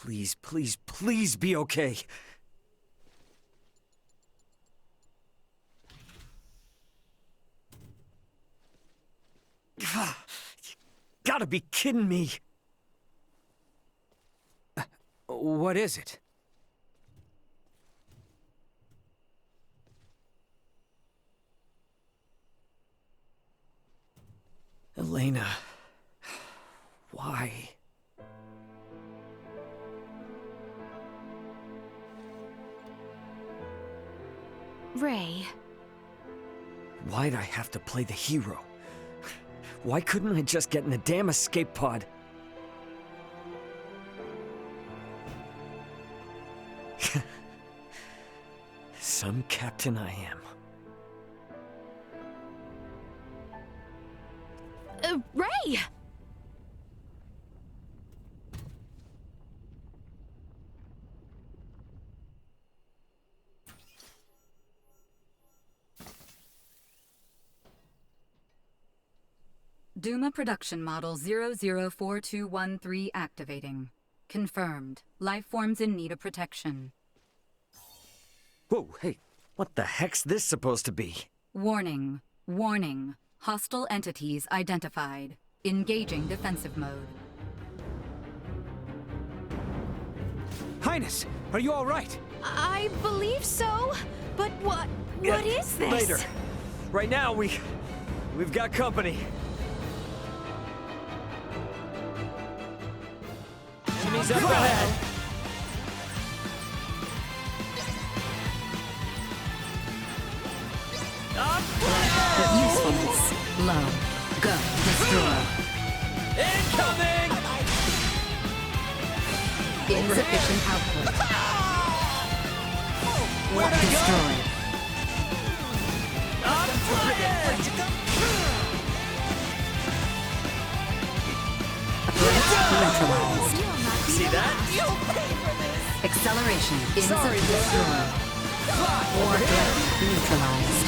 Please, please, please be okay. You gotta be kidding me. What is it? Elena. Why? Ray. Why'd I have to play the hero? Why couldn't I just get in a damn escape pod? Some captain I am. Ray! Duma Production Model 004213 activating. Confirmed. Life forms in need of protection. Whoa, hey, what the heck's this supposed to be? Warning. Warning. Hostile entities identified. Engaging defensive mode. Highness, are you all right? I believe so, but what is this? Later. Right now, we've got company. Enemies up ahead. Usefulness. Low. Go. Destroy. Incoming! Insufficient output. Destroyed. Neutralized. See that? Acceleration. Insufficient. Destroyed. War threat neutralized.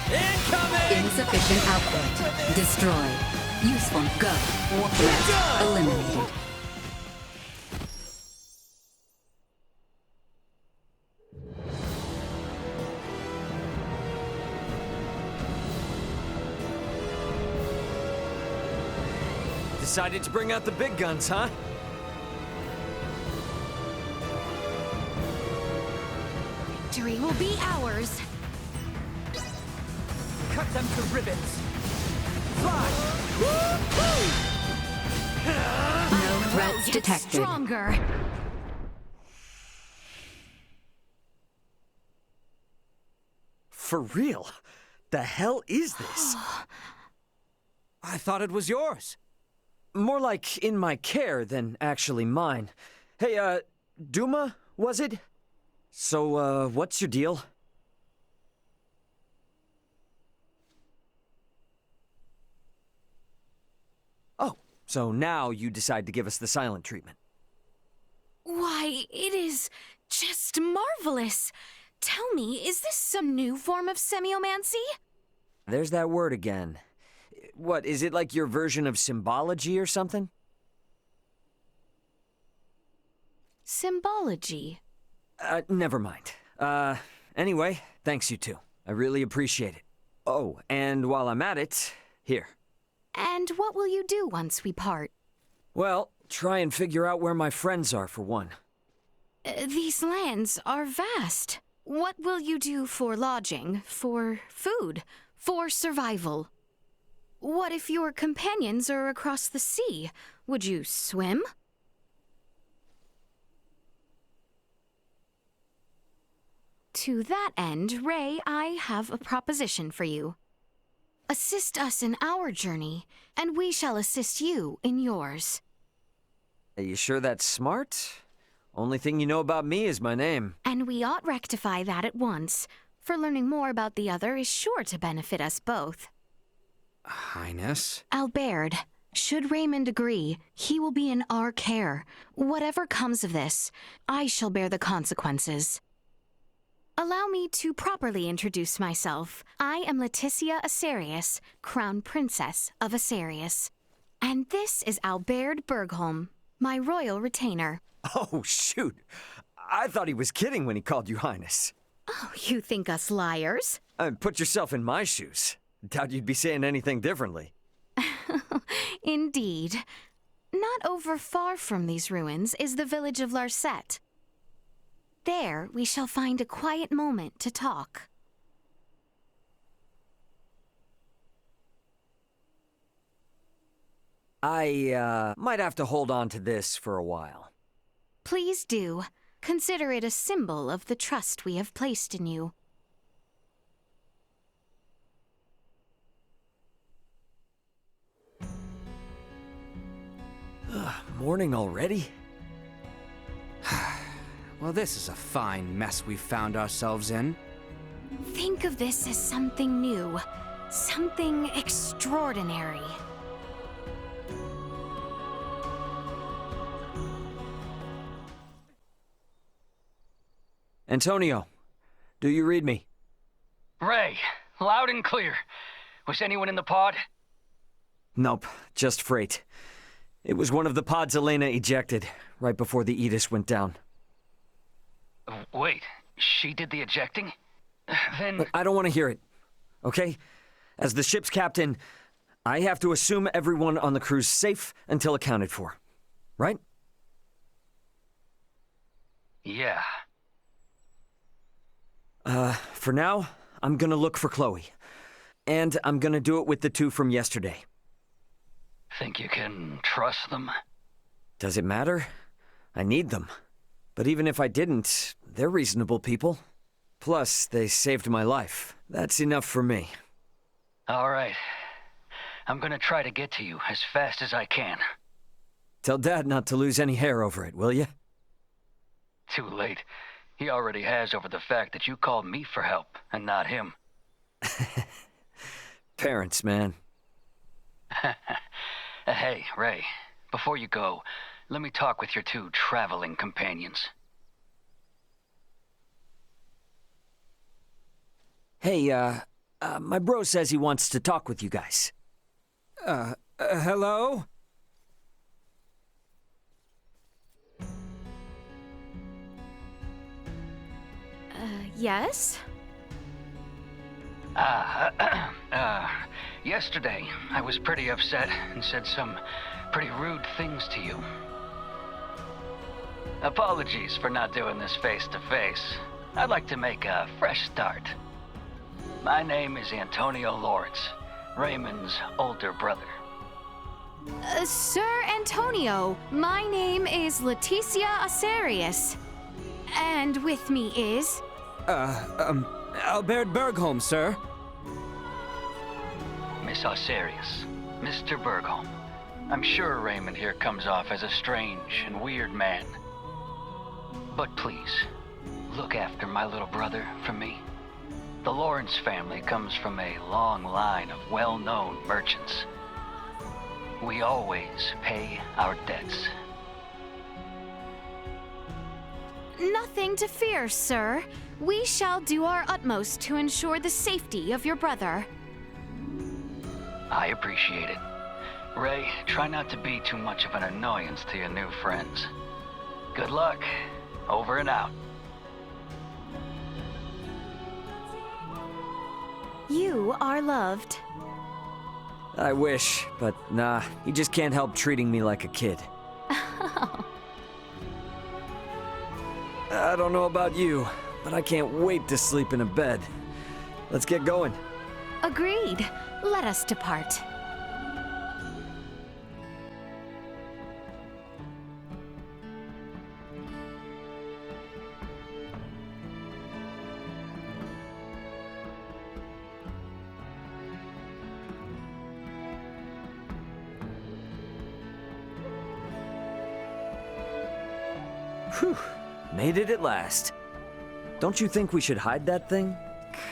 Incoming! Insufficient output. Destroyed. Useful. Go. War threat eliminated. Decided to bring out the big guns, huh? Victory will be ours. Cut them to ribbons. Fly! No threats Get detected. stronger. For real? The hell is this? I thought it was yours. More like in my care than actually mine. Hey, Duma, was it? So, what's your deal? Oh, so now you decide to give us the silent treatment. Why, it is just marvelous. Tell me, is this some new form of semiomancy? There's that word again. What, is it like your version of symbology or something? Symbology. Never mind. Anyway, thanks you two. I really appreciate it. Oh, and while I'm at it, here. And what will you do once we part? Well, try and figure out where my friends are, for one. These lands are vast. What will you do for lodging, for food, for survival? What if your companions are across the sea? Would you swim? To that end, Ray, I have a proposition for you. Assist us in our journey, and we shall assist you in yours. Are you sure that's smart? Only thing you know about me is my name. And we ought rectify that at once, for learning more about the other is sure to benefit us both. Highness? Albert, should Raymond agree, he will be in our care. Whatever comes of this, I shall bear the consequences. Allow me to properly introduce myself. I am Leticia Asarius, Crown Princess of Asarius. And this is Albert Bergholm, my royal retainer. Oh, shoot. I thought he was kidding when he called you Highness. Oh, you think us liars? Put yourself in my shoes. Doubt you'd be saying anything differently. Indeed. Not over far from these ruins is the village of Larset. There we shall find a quiet moment to talk. I, might have to hold on to this for a while. Please do. Consider it a symbol of the trust we have placed in you. Morning already? Well, this is a fine mess we've found ourselves in. Think of this as something new, something extraordinary. Antonio, do you read me? Ray, loud and clear. Was anyone in the pod? Nope, just freight. It was one of the pods Elena ejected, right before the Aegis went down. Wait, she did the ejecting? Then... I don't want to hear it, okay? As the ship's captain, I have to assume everyone on the crew's safe until accounted for, right? Yeah. For now, I'm gonna look for Chloe. And I'm gonna do it with the two from yesterday. Think you can trust them? Does it matter? I need them. But even if I didn't, they're reasonable people. Plus, they saved my life. That's enough for me. All right. I'm gonna try to get to you as fast as I can. Tell Dad not to lose any hair over it, will you? Too late. He already has over the fact that you called me for help, and not him. Parents, man. Hey, Ray, before you go, let me talk with your two traveling companions. Hey, my bro says he wants to talk with you guys. Hello? Yes? Yesterday, I was pretty upset and said some pretty rude things to you. Apologies for not doing this face-to-face. I'd like to make a fresh start. My name is Antonio Lawrence, Raymond's older brother. Sir Antonio, my name is Leticia Acerius. And with me is... Albert Bergholm, sir. Miss Acerius, Mr. Bergholm. I'm sure Raymond here comes off as a strange and weird man. But please, look after my little brother for me. The Lawrence family comes from a long line of well-known merchants. We always pay our debts. Nothing to fear, sir. We shall do our utmost to ensure the safety of your brother. I appreciate it. Ray, try not to be too much of an annoyance to your new friends. Good luck. Over and out. You are loved. I wish, but nah, he just can't help treating me like a kid. I don't know about you, but I can't wait to sleep in a bed. Let's get going. Agreed. Let us depart. Whew, made it at last. Don't you think we should hide that thing?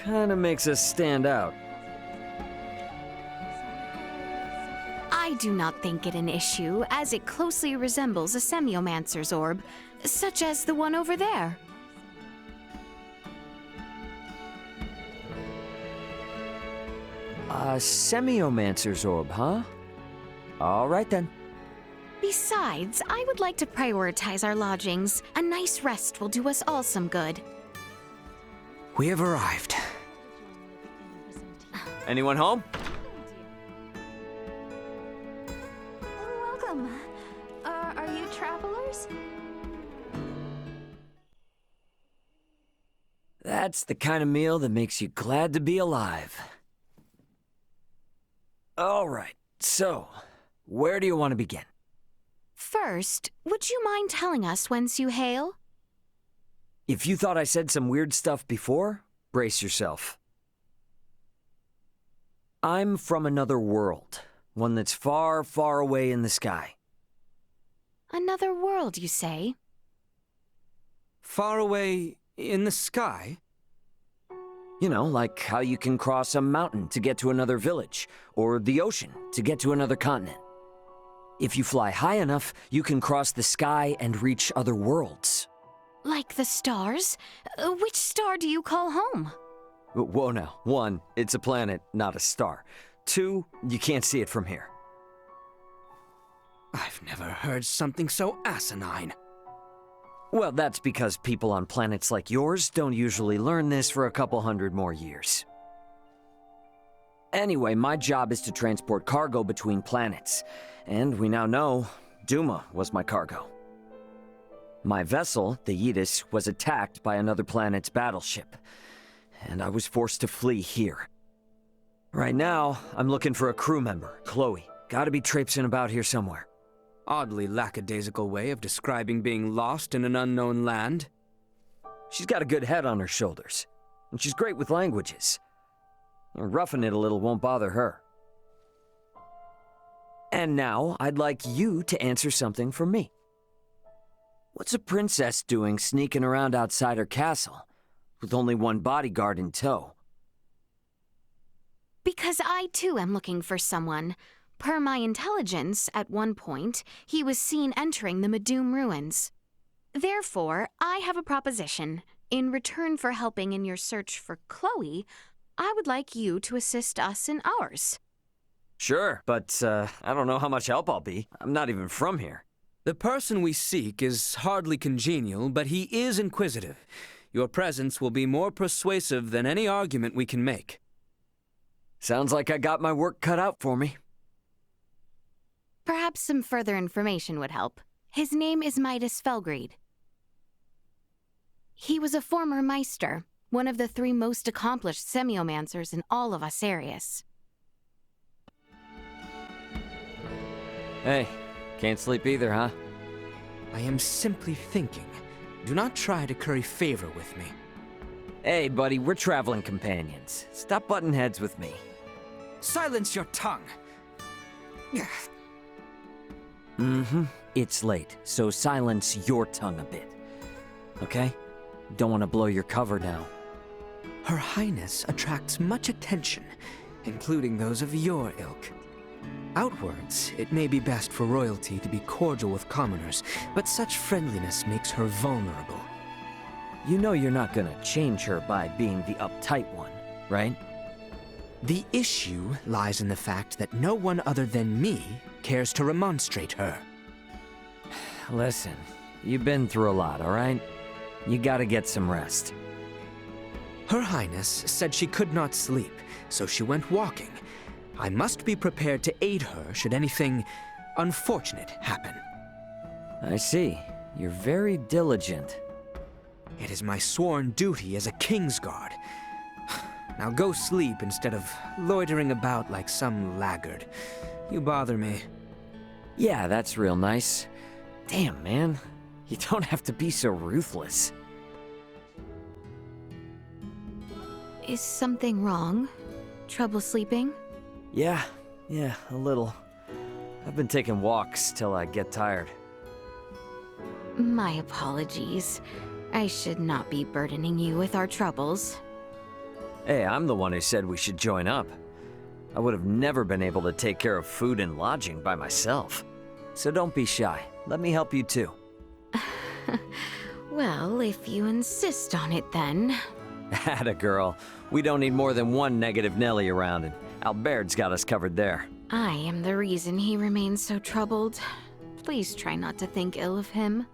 Kinda makes us stand out. I do not think it an issue, as it closely resembles a semiomancer's orb, such as the one over there. A semiomancer's orb, huh? All right then. Besides, I would like to prioritize our lodgings. A nice rest will do us all some good. We have arrived. Anyone home? Welcome. Are you travelers? That's the kind of meal that makes you glad to be alive. All right, so, where do you want to begin? First, would you mind telling us whence you hail? If you thought I said some weird stuff before, brace yourself. I'm from another world, one that's far, far away in the sky. Another world, you say? Far away in the sky? You know, like how you can cross a mountain to get to another village, or the ocean to get to another continent. If you fly high enough, you can cross the sky and reach other worlds. Like the stars? Which star do you call home? Whoa now. 1, it's a planet, not a star. 2, you can't see it from here. I've never heard something so asinine. Well, that's because people on planets like yours don't usually learn this for a couple hundred more years. Anyway, my job is to transport cargo between planets, and we now know Duma was my cargo. My vessel, the Yidis, was attacked by another planet's battleship, and I was forced to flee here. Right now, I'm looking for a crew member, Chloe. Gotta be traipsing about here somewhere. Oddly lackadaisical way of describing being lost in an unknown land. She's got a good head on her shoulders, and she's great with languages. Roughing it a little won't bother her. And now, I'd like you to answer something for me. What's a princess doing sneaking around outside her castle, with only one bodyguard in tow? Because I too am looking for someone. Per my intelligence, at one point, he was seen entering the Medum ruins. Therefore, I have a proposition. In return for helping in your search for Chloe, I would like you to assist us in ours. Sure, but I don't know how much help I'll be. I'm not even from here. The person we seek is hardly congenial, but he is inquisitive. Your presence will be more persuasive than any argument we can make. Sounds like I got my work cut out for me. Perhaps some further information would help. His name is Midas Felgreed. He was a former Meister, one of the 3 most accomplished semiomancers in all of Asarius. Hey, can't sleep either, huh? I am simply thinking. Do not try to curry favor with me. Hey, buddy, we're traveling companions. Stop butting heads with me. Silence your tongue! It's late, so silence your tongue a bit. Okay? Don't want to blow your cover now. Her Highness attracts much attention, including those of your ilk. Outwards, it may be best for royalty to be cordial with commoners, but such friendliness makes her vulnerable. You know you're not gonna change her by being the uptight one, right? The issue lies in the fact that no one other than me cares to remonstrate her. Listen, you've been through a lot, alright? You gotta get some rest. Her Highness said she could not sleep, so she went walking. I must be prepared to aid her should anything unfortunate happen. I see. You're very diligent. It is my sworn duty as a Kingsguard. Now go sleep instead of loitering about like some laggard. You bother me. Yeah, that's real nice. Damn, man. You don't have to be so ruthless. Is something wrong? Trouble sleeping? Yeah, a little. I've been taking walks till I get tired. My apologies. I should not be burdening you with our troubles. Hey, I'm the one who said we should join up. I would have never been able to take care of food and lodging by myself. So don't be shy. Let me help you too. Well, if you insist on it then. Atta girl. We don't need more than one negative Nelly around, and Albert's got us covered there. I am the reason he remains so troubled. Please try not to think ill of him.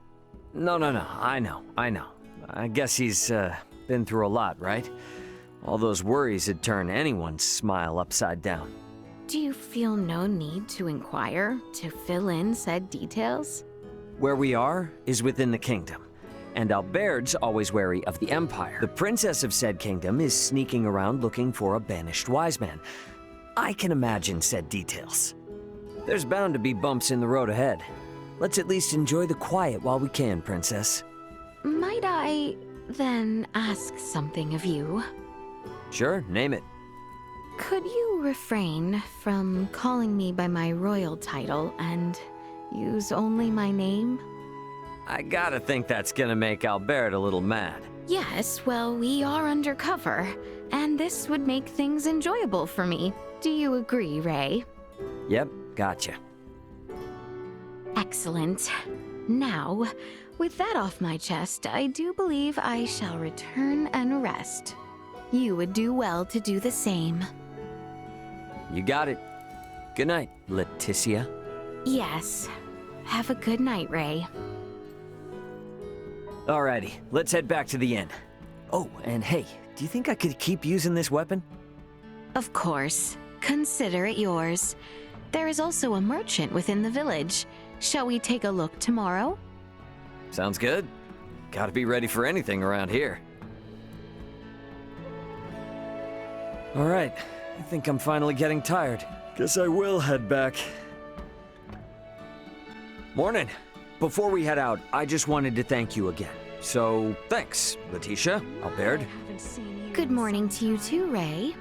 No, I know. I guess he's, been through a lot, right? All those worries would turn anyone's smile upside down. Do you feel no need to inquire, to fill in said details? Where we are is within the kingdom, and Albert's always wary of the Empire. The princess of said kingdom is sneaking around looking for a banished wise man. I can imagine said details. There's bound to be bumps in the road ahead. Let's at least enjoy the quiet while we can, princess. Might I, then, ask something of you? Sure, name it. Could you refrain from calling me by my royal title and use only my name? I gotta think that's gonna make Albert a little mad. Yes, well, we are undercover, and this would make things enjoyable for me. Do you agree, Ray? Yep, gotcha. Excellent. Now, with that off my chest, I do believe I shall return and rest. You would do well to do the same. You got it. Good night, Leticia. Yes. Have a good night, Ray. Alrighty, let's head back to the inn. Oh, and hey, do you think I could keep using this weapon? Of course. Consider it yours. There is also a merchant within the village. Shall we take a look tomorrow? Sounds good. Gotta be ready for anything around here. Alright, I think I'm finally getting tired. Guess I will head back. Morning. Before we head out, I just wanted to thank you again. So, thanks, Leticia, Albert. Good morning to you too, Ray.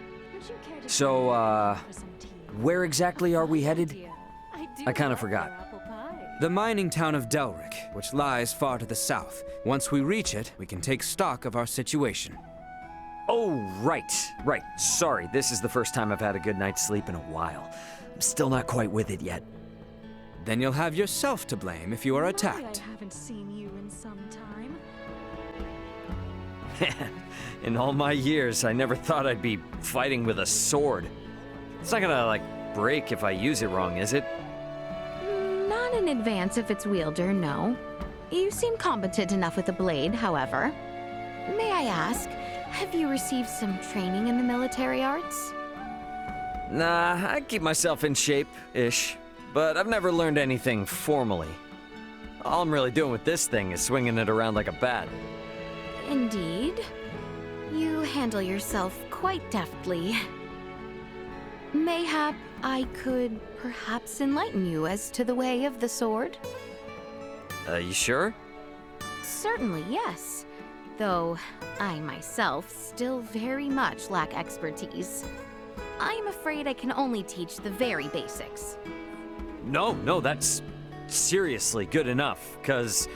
So, where exactly are we headed? I kind of forgot. The mining town of Delric, which lies far to the south. Once we reach it, we can take stock of our situation. Oh, right. Sorry, this is the first time I've had a good night's sleep in a while. I'm still not quite with it yet. Then you'll have yourself to blame if you are attacked. I haven't seen you in some time. In all my years, I never thought I'd be fighting with a sword. It's not gonna, like, break if I use it wrong, is it? Not in advance if it's wielder, no. You seem competent enough with a blade, however. May I ask, have you received some training in the military arts? Nah, I keep myself in shape-ish, but I've never learned anything formally. All I'm really doing with this thing is swinging it around like a bat. Indeed. You handle yourself quite deftly. Mayhap I could perhaps enlighten you as to the way of the sword? You sure? Certainly, yes. Though I myself still very much lack expertise. I am afraid I can only teach the very basics. No, that's seriously good enough, 'cause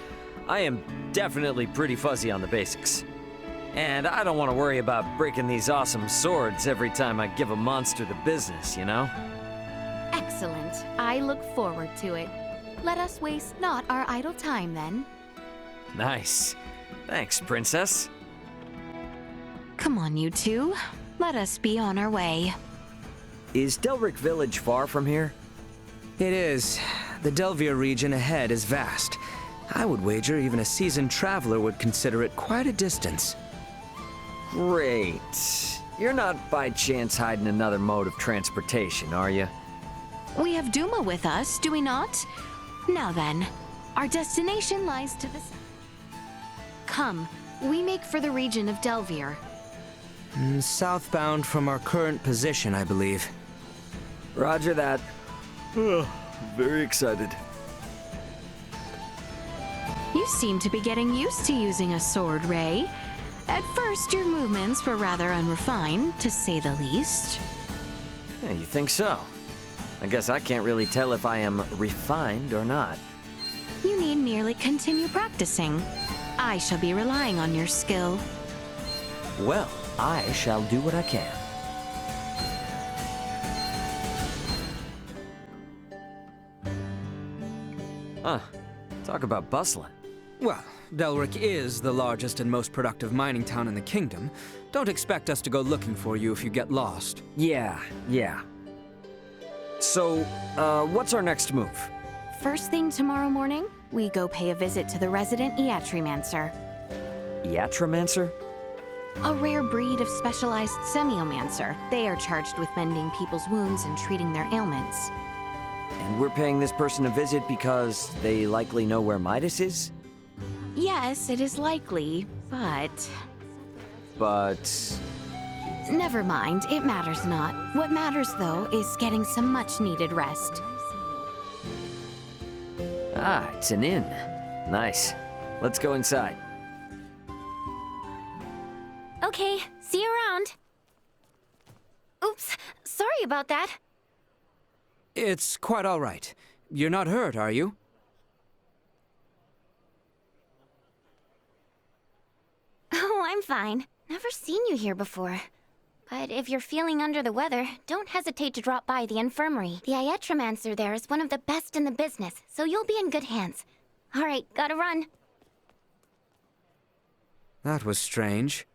I am definitely pretty fuzzy on the basics. And I don't want to worry about breaking these awesome swords every time I give a monster the business, you know? Excellent. I look forward to it. Let us waste not our idle time, then. Nice. Thanks, Princess. Come on, you two. Let us be on our way. Is Delric Village far from here? It is. The Delvier region ahead is vast. I would wager even a seasoned traveler would consider it quite a distance. Great. You're not by chance hiding another mode of transportation, are you? We have Duma with us, do we not? Now then, our destination lies to the south. Come, we make for the region of Delvier. Southbound from our current position, I believe. Roger that. Very excited. You seem to be getting used to using a sword, Ray. At first, your movements were rather unrefined, to say the least. Yeah, you think so? I guess I can't really tell if I am refined or not. You need merely continue practicing. I shall be relying on your skill. Well, I shall do what I can. Talk about bustling. Well, Delric is the largest and most productive mining town in the kingdom. Don't expect us to go looking for you if you get lost. Yeah. So, what's our next move? First thing tomorrow morning, we go pay a visit to the resident Iatromancer. Iatromancer? A rare breed of specialized semiomancer. They are charged with mending people's wounds and treating their ailments. And we're paying this person a visit because they likely know where Midas is? Yes, it is likely, but... But... Never mind, it matters not. What matters, though, is getting some much-needed rest. Ah, it's an inn. Nice. Let's go inside. Okay, see you around. Oops, sorry about that. It's quite all right. You're not hurt, are you? Oh, I'm fine. Never seen you here before. But if you're feeling under the weather, don't hesitate to drop by the infirmary. The Iatromancer there is one of the best in the business, so you'll be in good hands. All right, gotta run. That was strange.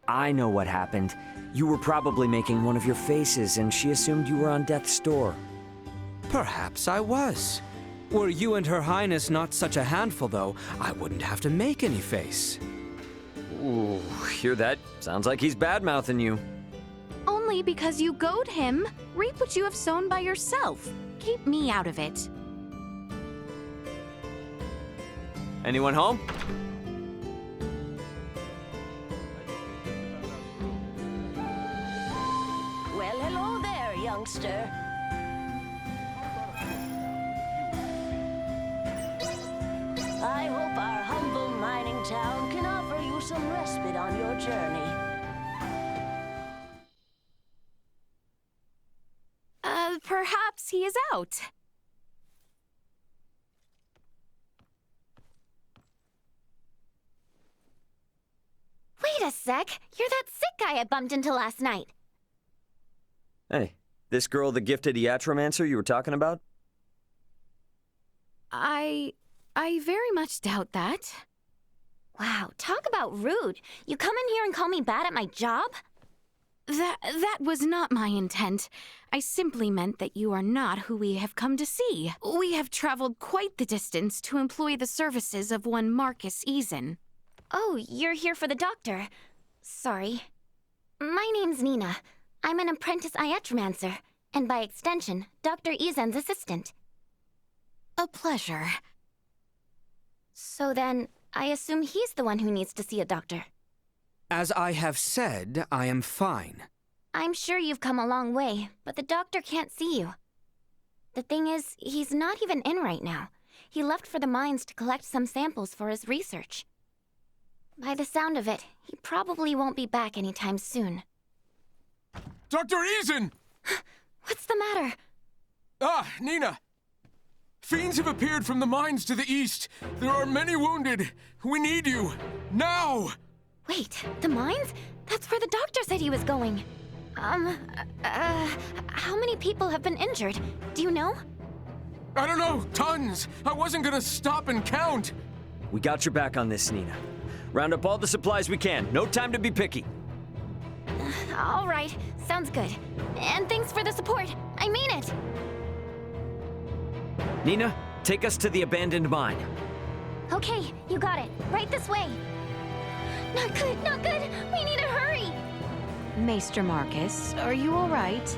I know what happened. You were probably making one of your faces, and she assumed you were on death's door. Perhaps I was. Were you and Her Highness not such a handful, though, I wouldn't have to make any face. Ooh, hear that? Sounds like he's bad-mouthing you. Only because you goad him. Reap what you have sown by yourself. Keep me out of it. Anyone home? Well, hello there, youngster. I hope our humble mining town can offer you some respite on your journey. Perhaps he is out. Wait a sec, you're that sick guy I bumped into last night. Hey, this girl, the gifted Iatromancer you were talking about? I very much doubt that. Wow, talk about rude. You come in here and call me bad at my job? That was not my intent. I simply meant that you are not who we have come to see. We have traveled quite the distance to employ the services of one Marcus Eason. Oh, you're here for the doctor. Sorry. My name's Nina. I'm an apprentice Iatromancer, and by extension, Dr. Eason's assistant. A pleasure. So then, I assume he's the one who needs to see a doctor. As I have said, I am fine. I'm sure you've come a long way, but the doctor can't see you. The thing is, he's not even in right now. He left for the mines to collect some samples for his research. By the sound of it, he probably won't be back anytime soon. Dr. Eason! What's the matter? Ah, Nina! Fiends have appeared from the mines to the east. There are many wounded. We need you. Now! Wait, the mines? That's where the doctor said he was going. How many people have been injured? Do you know? I don't know, tons. I wasn't gonna stop and count. We got your back on this, Nina. Round up all the supplies we can. No time to be picky. All right, sounds good. And thanks for the support. I mean it. Nina, take us to the abandoned mine. Okay, you got it. Right this way. Not good, not good. We need to hurry. Maester Marcus, are you all right?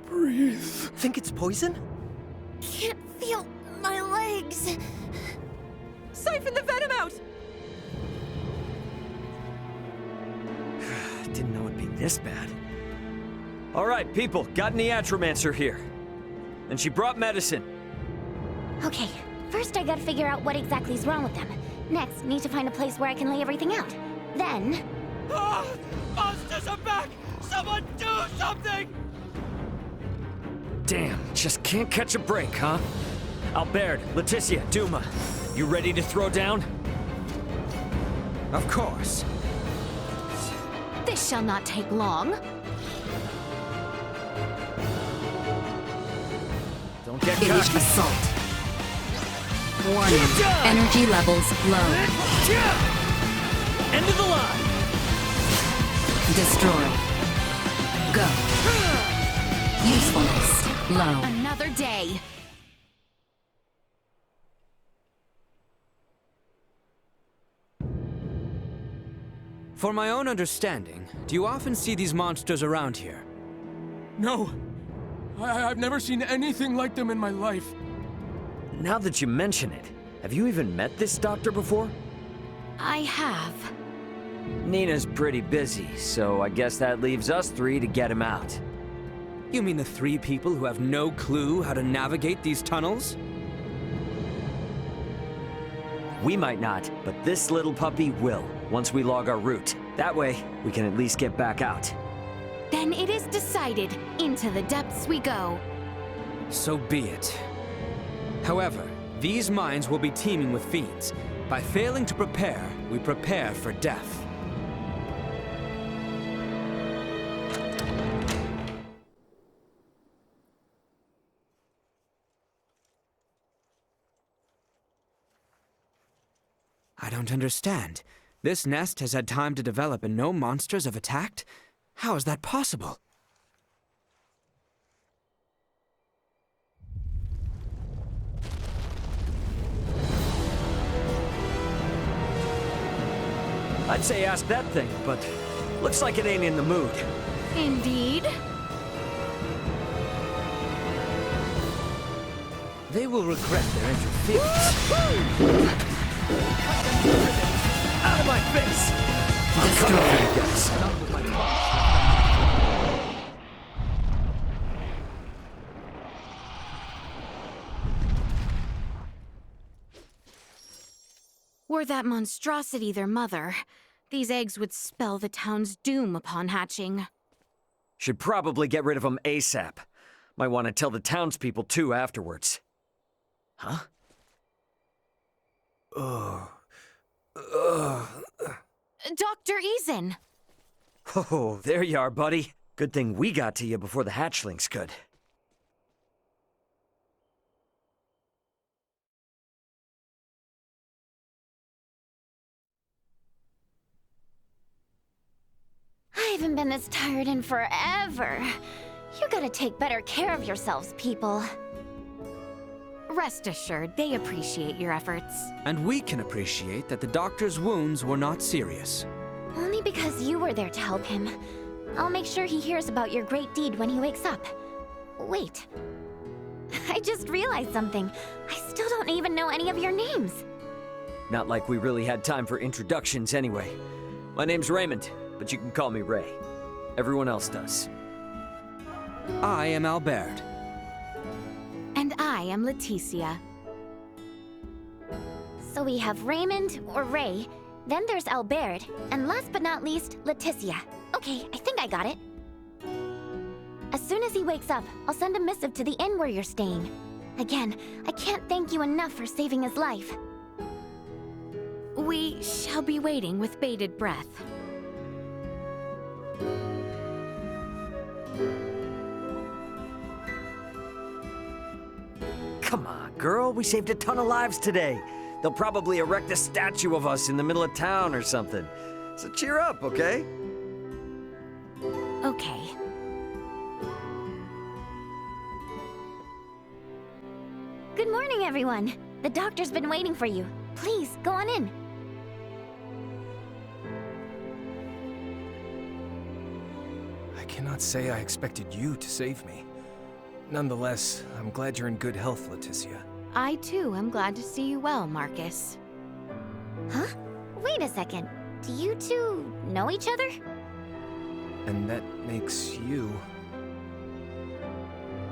Breathe. Think it's poison? Can't feel my legs. Siphon the venom out! Didn't know it'd be this bad. All right, people, got an Iatromancer here. And she brought medicine. Okay, first I gotta figure out what exactly is wrong with them. Next, need to find a place where I can lay everything out. Then... Ah! Monsters are back! Someone do something! Damn, just can't catch a break, huh? Albert, Leticia, Duma, you ready to throw down? Of course. This shall not take long. Don't get Initial cocky. assault. Warning. Energy levels low. End of the line! Destroy. Go. Usefulness low. Another day. For my own understanding, do you often see these monsters around here? No. I've never seen anything like them in my life. Now that you mention it, have you even met this doctor before? I have. Nina's pretty busy, so I guess that leaves us three to get him out. You mean the 3 people who have no clue how to navigate these tunnels? We might not, but this little puppy will, once we log our route. That way, we can at least get back out. Then it is decided. Into the depths we go. So be it. However, these mines will be teeming with fiends. By failing to prepare, we prepare for death. I don't understand. This nest has had time to develop and no monsters have attacked? How is that possible? I'd say ask that thing, but looks like it ain't in the mood. Indeed. They will regret their interference. Out of my face! I'll cut off you guys. Were that monstrosity their mother, these eggs would spell the town's doom upon hatching. Should probably get rid of them ASAP. Might want to tell the townspeople too afterwards. Huh? Dr. Eason! Oh, there you are, buddy. Good thing we got to you before the hatchlings could. I haven't been this tired in forever. You gotta take better care of yourselves, people. Rest assured, they appreciate your efforts. And we can appreciate that the doctor's wounds were not serious. Only because you were there to help him. I'll make sure he hears about your great deed when he wakes up. Wait. I just realized something. I still don't even know any of your names. Not like we really had time for introductions anyway. My name's Raymond, but you can call me Ray. Everyone else does. I am Albert. And I am Leticia. So we have Raymond, or Ray, then there's Albert, and last but not least, Leticia. Okay, I think I got it. As soon as he wakes up, I'll send a missive to the inn where you're staying. Again, I can't thank you enough for saving his life. We shall be waiting with bated breath. Come on, girl. We saved a ton of lives today. They'll probably erect a statue of us in the middle of town or something. So cheer up, okay? Okay. Good morning, everyone. The doctor's been waiting for you. Please, go on in. I cannot say I expected you to save me. Nonetheless, I'm glad you're in good health, Leticia. I too am glad to see you well, Marcus. Huh? Wait a second. Do you two know each other? And that makes you...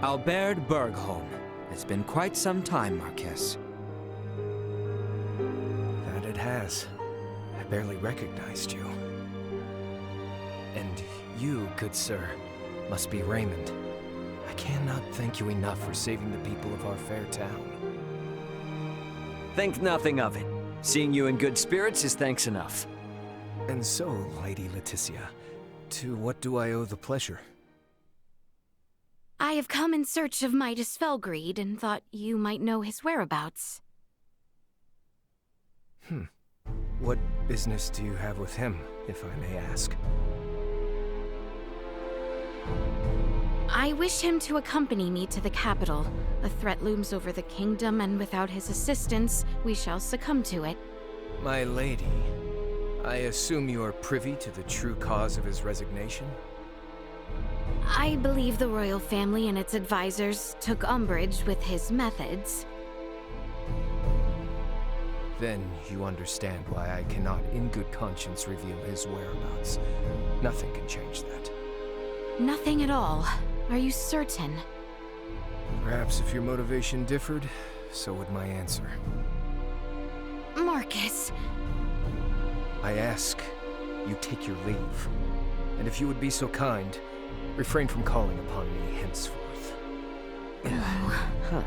Albert Bergholm. It's been quite some time, Marquess. That it has. I barely recognized you. And you, good sir, must be Raymond. I cannot thank you enough for saving the people of our fair town. Think nothing of it. Seeing you in good spirits is thanks enough. And so, Lady Leticia, to what do I owe the pleasure? I have come in search of Midas Felgreed and thought you might know his whereabouts. What business do you have with him, if I may ask? I wish him to accompany me to the capital. A threat looms over the kingdom, and without his assistance, we shall succumb to it. My lady, I assume you are privy to the true cause of his resignation? I believe the royal family and its advisors took umbrage with his methods. Then you understand why I cannot in good conscience reveal his whereabouts. Nothing can change that. Nothing at all. Are you certain? Perhaps if your motivation differed, so would my answer. Marcus. I ask, you take your leave. And if you would be so kind, refrain from calling upon me henceforth. Huh.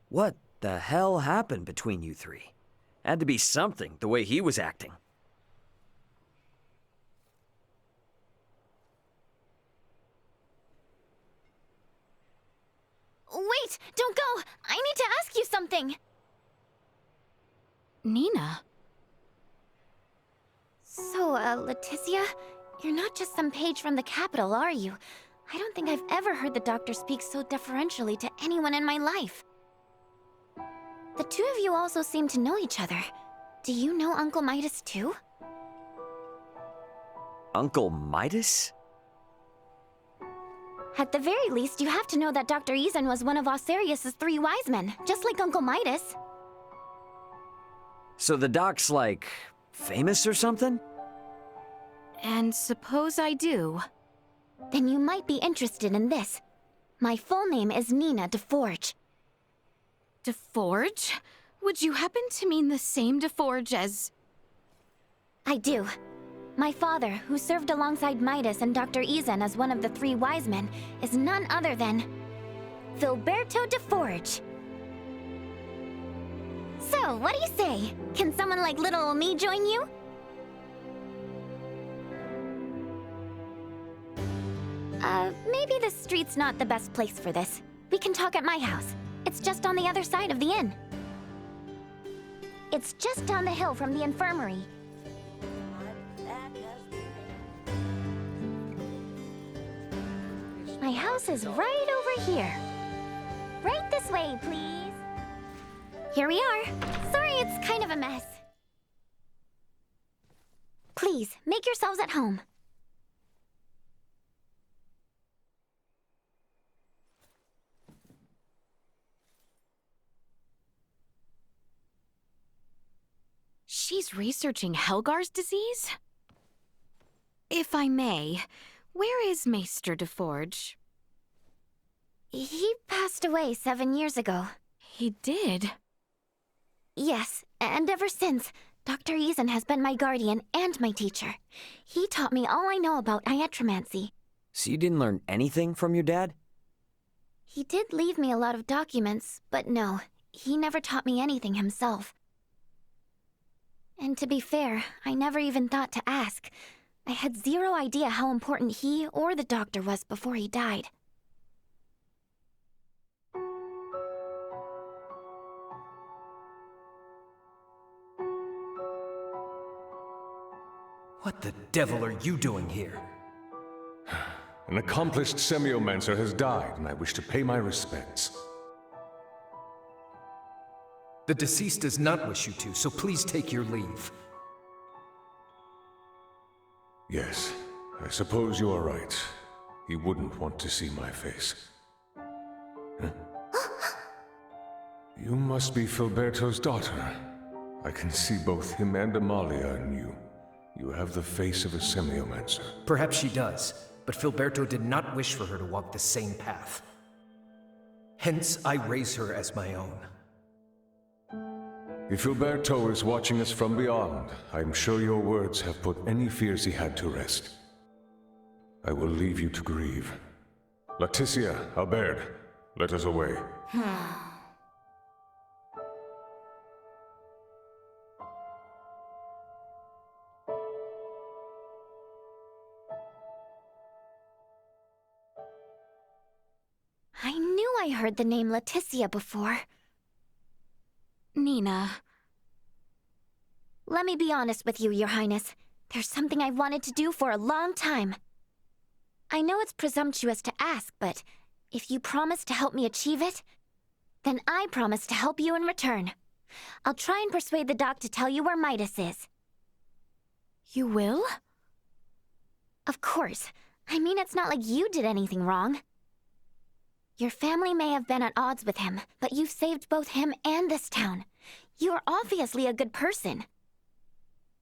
What the hell happened between you three? Had to be something, the way he was acting. Wait! Don't go! I need to ask you something! Nina? So, Leticia, you're not just some page from the capital, are you? I don't think I've ever heard the doctor speak so deferentially to anyone in my life. The two of you also seem to know each other. Do you know Uncle Midas too? Uncle Midas? At the very least, you have to know that Dr. Eason was one of Osarius's 3 wise men, just like Uncle Midas. So the doc's like, famous or something? And suppose I do. Then you might be interested in this. My full name is Nina DeForge. DeForge? Would you happen to mean the same DeForge as... I do. My father, who served alongside Midas and Dr. Eason as one of the 3 wise men, is none other than... Filberto DeForge. So, what do you say? Can someone like little ol' me join you? Maybe the street's not the best place for this. We can talk at my house. It's just on the other side of the inn. It's just down the hill from the infirmary. My house is right over here. Right this way, please. Here we are. Sorry it's kind of a mess. Please, make yourselves at home. She's researching Helgar's disease? If I may, where is Maester DeForge? He passed away 7 years ago. He did? Yes, and ever since, Dr. Eason has been my guardian and my teacher. He taught me all I know about iatromancy. So you didn't learn anything from your dad? He did leave me a lot of documents, but no, he never taught me anything himself. And to be fair, I never even thought to ask. I had zero idea how important he or the doctor was before he died. What the devil are you doing here? An accomplished semiomancer has died, and I wish to pay my respects. The deceased does not wish you to, so please take your leave. Yes, I suppose you are right. He wouldn't want to see my face. Huh? You must be Filberto's daughter. I can see both him and Amalia in you. You have the face of a semiomancer. Perhaps she does, but Filberto did not wish for her to walk the same path. Hence, I raise her as my own. If Filberto is watching us from beyond, I'm sure your words have put any fears he had to rest. I will leave you to grieve. Leticia, Albert, let us away. I knew I heard the name Leticia before. Nina. Let me be honest with you, Your Highness. There's something I've wanted to do for a long time. I know it's presumptuous to ask, but if you promise to help me achieve it, then I promise to help you in return. I'll try and persuade the doc to tell you where Midas is. You will? Of course. I mean, it's not like you did anything wrong. Your family may have been at odds with him, but you've saved both him and this town. You're obviously a good person.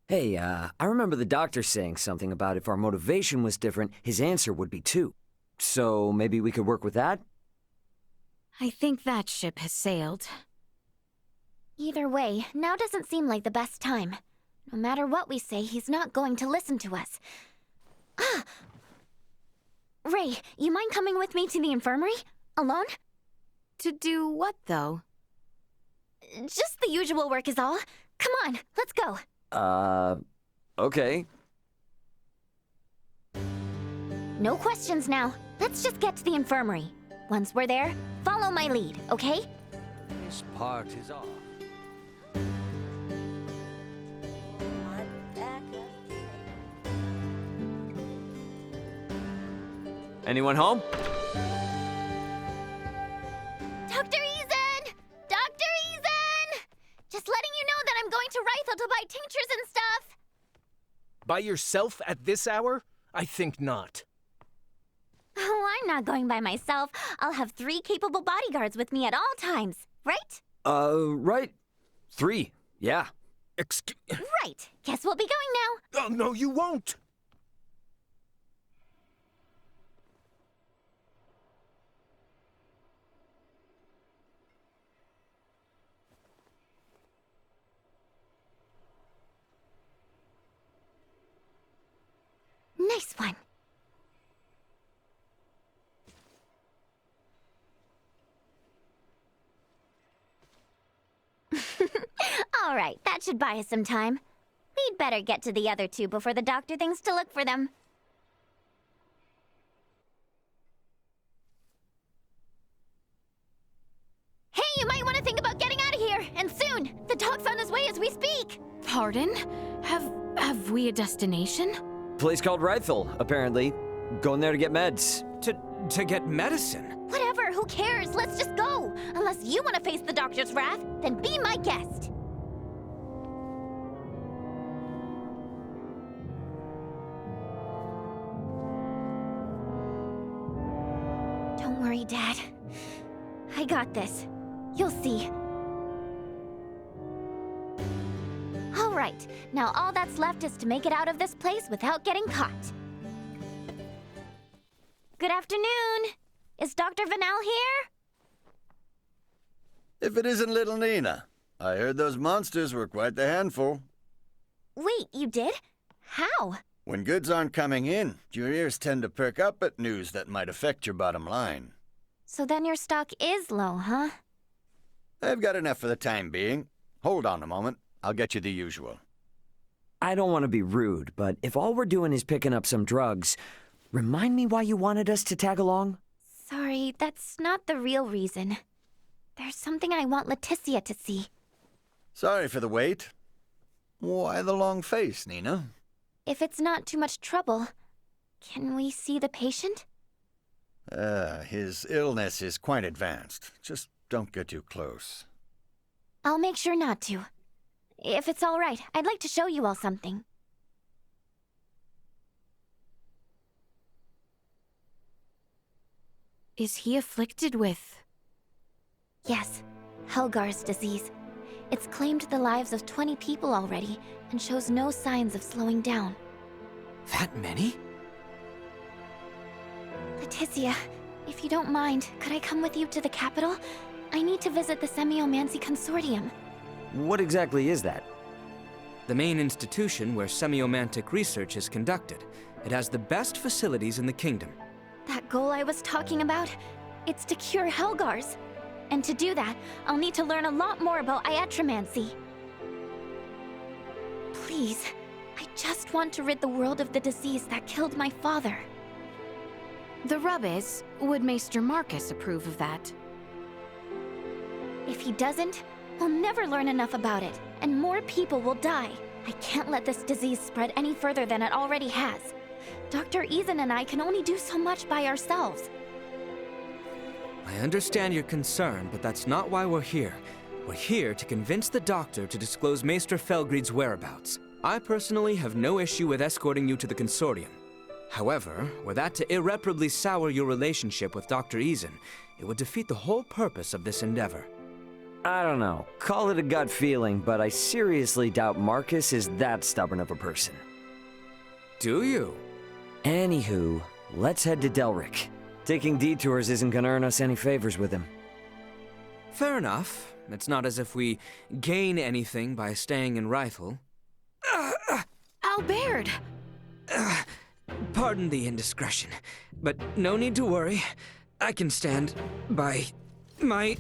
Hey, I remember the doctor saying something about if our motivation was different, his answer would be too. So maybe we could work with that? I think that ship has sailed. Either way, now doesn't seem like the best time. No matter what we say, he's not going to listen to us. Ray, you mind coming with me to the infirmary? Alone? To do what, though? Just the usual work is all. Come on, let's go. Okay. No questions now. Let's just get to the infirmary. Once we're there, follow my lead, okay? This part is off. Anyone home? Dr. Eason! Dr. Eason! Just letting you know that I'm going to Rythel to buy tinctures and stuff. By yourself at this hour? I think not. Oh, I'm not going by myself. I'll have 3 capable bodyguards with me at all times, right? Right. 3, yeah. Right. Guess we'll be going now. Oh, no, you won't. Nice one. All right, that should buy us some time. We'd better get to the other 2 before the doctor thinks to look for them. Hey, you might want to think about getting out of here, and soon! The dog's on his way as we speak! Pardon? Have we a destination? Place called Rythel, apparently. Going there to get meds. To get medicine? Whatever, who cares? Let's just go! Unless you want to face the doctor's wrath, then be my guest! Don't worry, Dad. I got this. You'll see. All right, now all that's left is to make it out of this place without getting caught. Good afternoon. Is Dr. Vanel here? If it isn't little Nina. I heard those monsters were quite the handful. Wait, you did? How? When goods aren't coming in, your ears tend to perk up at news that might affect your bottom line. So then your stock is low, huh? I've got enough for the time being. Hold on a moment. I'll get you the usual. I don't want to be rude, but if all we're doing is picking up some drugs, remind me why you wanted us to tag along? Sorry, that's not the real reason. There's something I want Leticia to see. Sorry for the wait. Why the long face, Nina? If it's not too much trouble, can we see the patient? His illness is quite advanced. Just don't get too close. I'll make sure not to. If it's all right, I'd like to show you all something. Is he afflicted with? Yes, Helgar's disease. It's claimed the lives of 20 people already, and shows no signs of slowing down. That many? Leticia, if you don't mind, could I come with you to the capital? I need to visit the Semiomancy Consortium. What exactly is that? The main institution where semiomantic research is conducted. It has the best facilities in the kingdom. That goal I was talking about? It's to cure Helgars. And to do that, I'll need to learn a lot more about iatromancy. Please, I just want to rid the world of the disease that killed my father. The rub is, would Maester Marcus approve of that? If he doesn't, we'll never learn enough about it, and more people will die. I can't let this disease spread any further than it already has. Dr. Eason and I can only do so much by ourselves. I understand your concern, but that's not why we're here. We're here to convince the doctor to disclose Maester Felgreid's whereabouts. I personally have no issue with escorting you to the Consortium. However, were that to irreparably sour your relationship with Dr. Eason, it would defeat the whole purpose of this endeavor. I don't know. Call it a gut feeling, but I seriously doubt Marcus is that stubborn of a person. Do you? Anywho, let's head to Delric. Taking detours isn't gonna earn us any favors with him. Fair enough. It's not as if we gain anything by staying in Rifle. Albert! Pardon the indiscretion, but no need to worry. I can stand by my...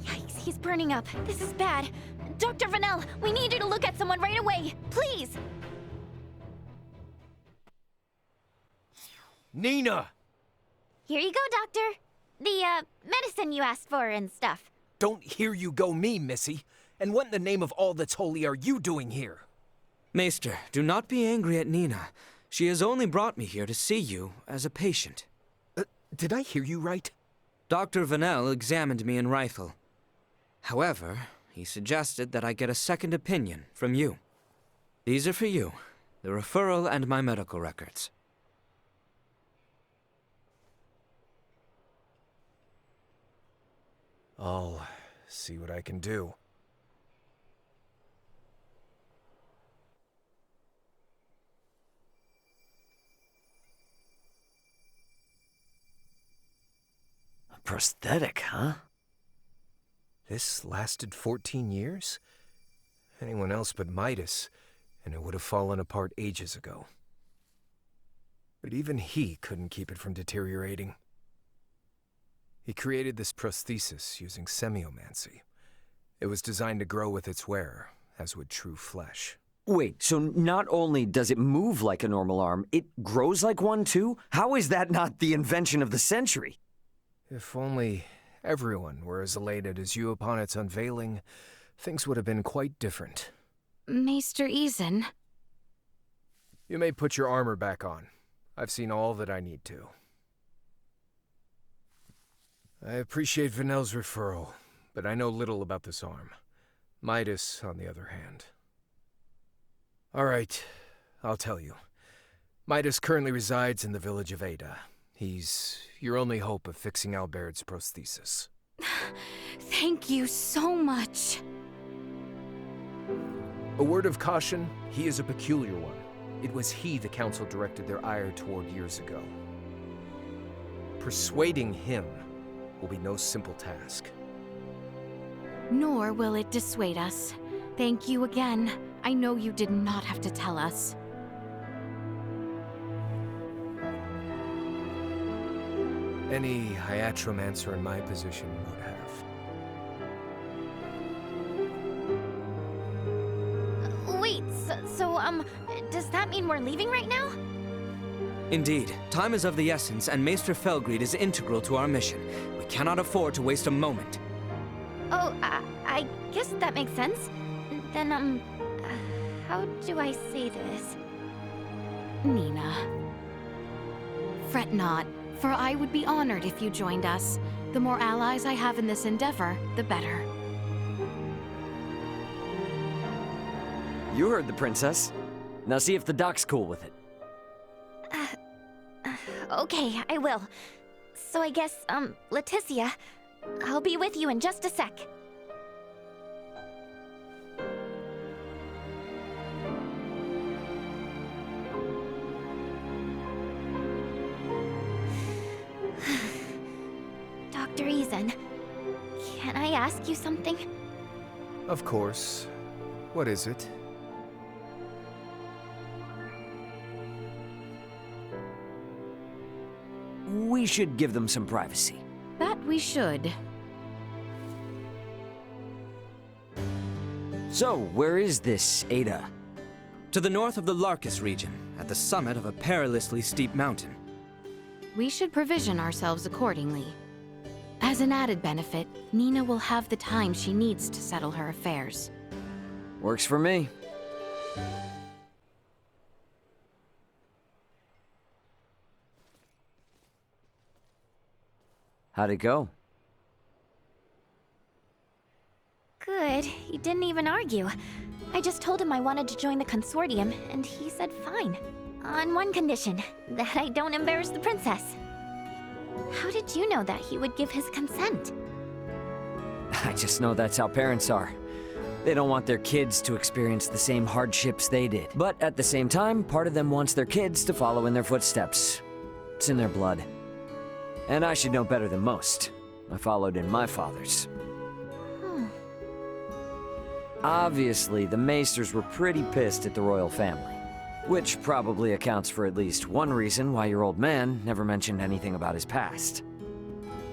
Yikes, he's burning up. This is bad. Dr. Vanel, we need you to look at someone right away. Please! Nina! Here you go, Doctor. The, medicine you asked for and stuff. Don't hear you go me, Missy. And what in the name of all that's holy are you doing here? Maester, do not be angry at Nina. She has only brought me here to see you as a patient. Did I hear you right? Dr. Vanel examined me in Rifle. However, he suggested that I get a second opinion from you. These are for you, the referral and my medical records. I'll see what I can do. A prosthetic, huh? This lasted 14 years? Anyone else but Midas, and it would have fallen apart ages ago. But even he couldn't keep it from deteriorating. He created this prosthesis using semiomancy. It was designed to grow with its wearer, as would true flesh. Wait, so not only does it move like a normal arm, it grows like one too? How is that not the invention of the century? If only everyone were as elated as you upon its unveiling, things would have been quite different. Maester Eason? You may put your armor back on. I've seen all that I need to. I appreciate Vanel's referral, but I know little about this arm. Midas, on the other hand. All right, I'll tell you. Midas currently resides in the village of Ada. He's your only hope of fixing Albert's prosthesis. Thank you so much. A word of caution, he is a peculiar one. It was he the council directed their ire toward years ago. Persuading him will be no simple task. Nor will it dissuade us. Thank you again. I know you did not have to tell us. Any hiatromancer in my position would have. Wait, does that mean we're leaving right now? Indeed, time is of the essence, and Maester Felgreid is integral to our mission. We cannot afford to waste a moment. Oh, I guess that makes sense. Then, how do I say this? Nina. Fret not, for I would be honored if you joined us. The more allies I have in this endeavor, the better. You heard the princess. Now see if the doc's cool with it. Okay, I will. So I guess, Leticia, I'll be with you in just a sec. Dr. Eason, can I ask you something? Of course. What is it? We should give them some privacy. That we should. So, where is this Ada? To the north of the Larkus region, at the summit of a perilously steep mountain. we should provision ourselves accordingly. As an added benefit, Nina will have the time she needs to settle her affairs. Works for me. How'd it go? Good. He didn't even argue. I just told him I wanted to join the consortium, and he said fine. On one condition, that I don't embarrass the princess. How did you know that he would give his consent? I just know that's how parents are. They don't want their kids to experience the same hardships they did. But at the same time, part of them wants their kids to follow in their footsteps. It's in their blood. And I should know better than most. I followed in my father's. Obviously, the Maesters were pretty pissed at the royal family. Which probably accounts for at least one reason why your old man never mentioned anything about his past.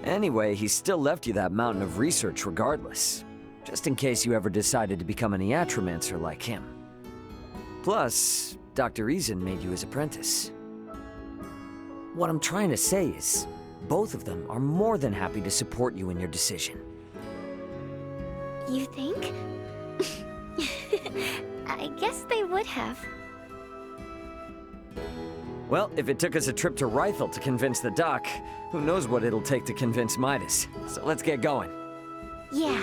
Anyway, he still left you that mountain of research regardless. Just in case you ever decided to become an iatromancer like him. Plus, Dr. Eason made you his apprentice. What I'm trying to say is, both of them are more than happy to support you in your decision. You think? I guess they would have. Well, if it took us a trip to Rythel to convince the doc, who knows what it'll take to convince Midas. So let's get going. Yeah.